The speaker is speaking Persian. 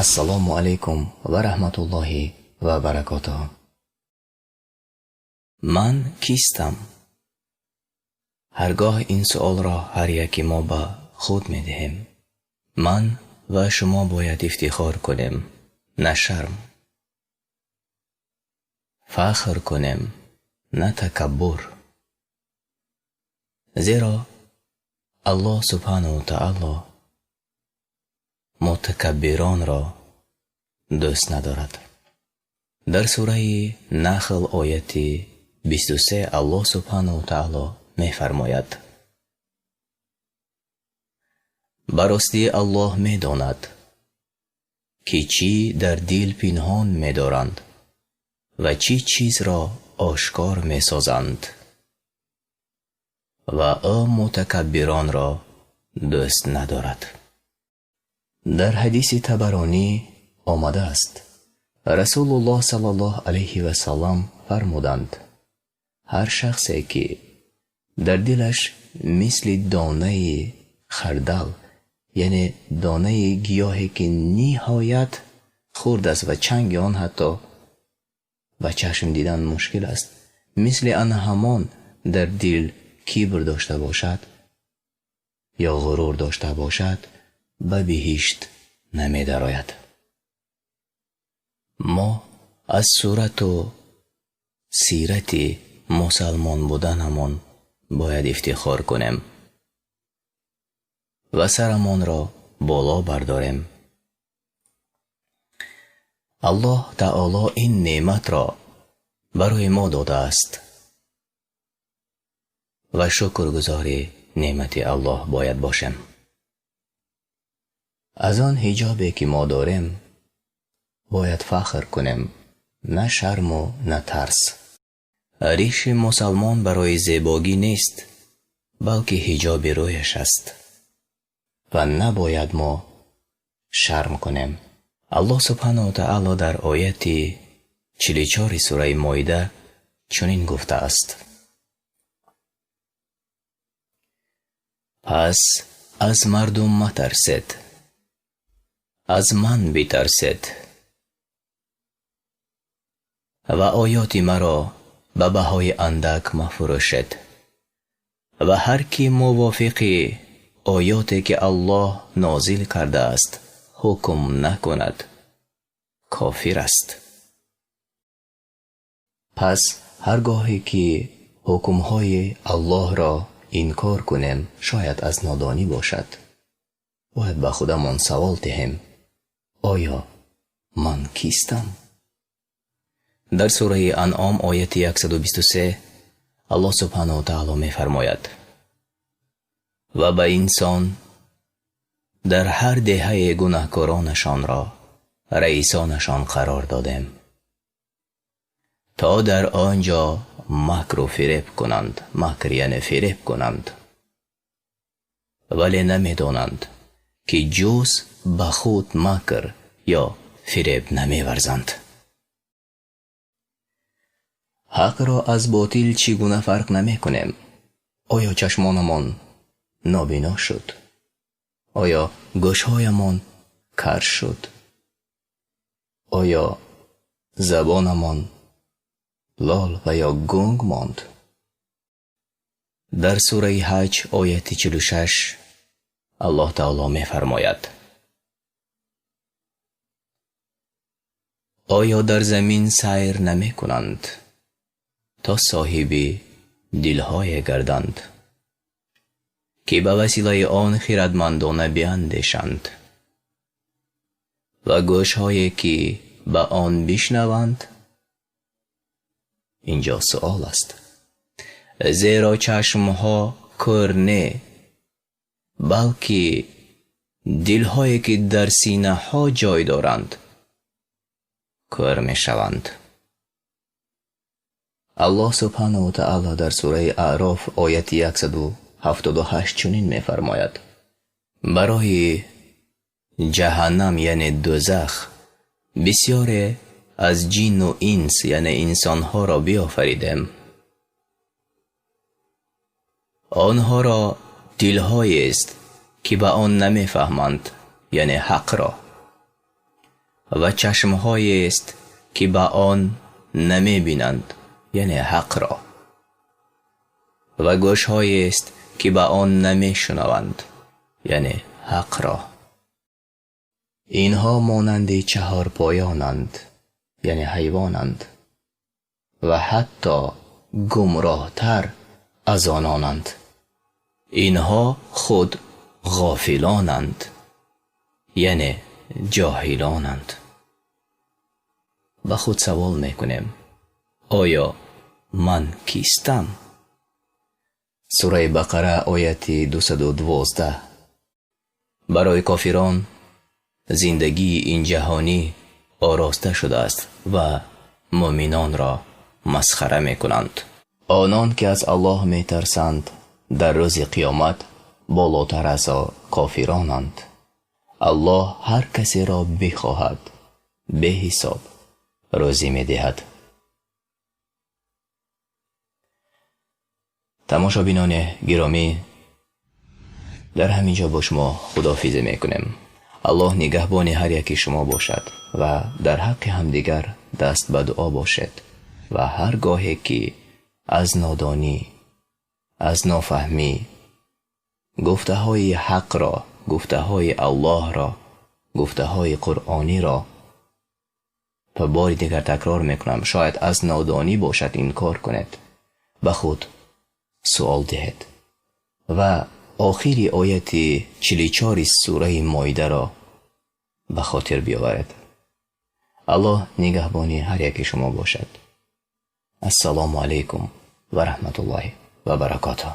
السلام علیکم و رحمت الله و برکاته. من کیستم؟ هرگاه این سؤال را هر یکی ما به خود می دهیم. من و شما باید افتخار کنیم، نه شرم. فخر کنیم، نه تکبر. زیرا الله سبحانه و تعالی متکبران را دوست ندارد. در سوره نحل آیت 23 الله سبحانه و تعالی می فرماید: براستی الله می داند که چی در دل پنهان می دارند و چی چیز را آشکار می سازند و او متکبران را دوست ندارد. در حدیث طبرانی آمده است رسول الله صلی الله علیه و سلم فرمودند: هر شخصی که در دلش مثل دانه خردل، یعنی دانه گیاهی که نهایت خرد است و چنگ آن حتی و چشم دیدن مشکل است، مثل آن همان در دل کبر داشته باشد یا غرور داشته باشد، به بهشت نمی درآید. ما از صورت و سیرت مسلمان بودنمان باید افتخار کنیم و سرمان را بالا برداریم. الله تعالی این نعمت را برای ما داده است و شکرگزار نعمت الله باید باشیم. از آن حجابی که ما داریم باید فخر کنیم، نه شرم و نه ترس. ریش مسلمان برای زیبایی نیست، بلکه حجاب رویش است و نباید ما شرم کنیم. الله سبحانه و تعالی در آیت 44 سوره مائده چنین گفته است: پس از مردم مترسید، از من بترسید و آیات مرا به بهای اندک مفروشید و هر کی موافق آیاتی که الله نازل کرده است حکم نکند کافر است. پس هرگاهی که حکمهای الله را انکار کنیم شاید از نادانی باشد. باید به خودمان سوال دهیم: آیا من کیستم؟ در سوره انعام آیت 123 الله سبحانه و تعالی می فرماید: و به انسان در هر دهه گناهکارانشان را رئیسانشان قرار دادیم تا در آنجا مکر و فریب کنند. مکر یعنی فریب کنند، ولی نمی دانند که جز به خود مکر یا فریب نمی ورزند. حق را از باطل چگونه فرق نمی کنیم؟ آیا چشمانمان نابینا شد؟ آیا گوشهایمان کر شد؟ آیا زبانمان لال و یا گنگ ماند؟ در سوره حج آیت 46 الله تعالی می فرماید: آیا در زمین سیر نمی کنند تا صاحب دلهای گردند که به وسیله آن خردمندانه بیندیشند و گوشهایی که به آن بشنوند؟ اینجا سؤال است. زیرا چشمها کور نه، بلکه دلهایی که در سینه ها جای دارند کور می شوند. الله سبحانه و تعالی در سوره اعراف آیت 178 چنین می فرماید: برای جهنم یعنی دوزخ بسیاری از جن و انس یعنی انسانها را بیافریدیم. آنها را دلهایی است که به آن نمی فهمند، یعنی حق را، و چشمهایی است که به آن نمی بینند یعنی حق را، و گوشهایی است که به آن نمی شنوند یعنی حق را. اینها مانند چهار پایانند یعنی حیوانند و حتی گمراه تر از آنانند. اینها خود غافلانند یعنی جاهلانند. با خود سوال میکنیم آیا من کیستم؟ سوره بقره آیت 212. برای کافران زندگی این جهانی آراسته شده است و مؤمنان را مسخره میکنند. آنان که از الله میترسند در روز قیامت بالاتر از کافرانند. الله هر کسی را بخواهد به حساب روزی میدهد. تماشابینان گرامی، در همینجا با شما خداحافظی میکنیم. الله نگهبان هر یکی شما باشد و در حق همدیگر دست به دعا باشد و هر گاهی که از نادانی، از نافهمی گفته های حق را، گفته های الله را، گفته های قرآنی را تا بار دیگر تکرار میکنم، شاید از نادانی باشد این کار کنید، به خود سوال دهید و آخری آیت 44 سوره مائده را به خاطر بیاورید. الله نگهبانی هر یک شما باشد. السلام علیکم و رحمت الله و برکاته.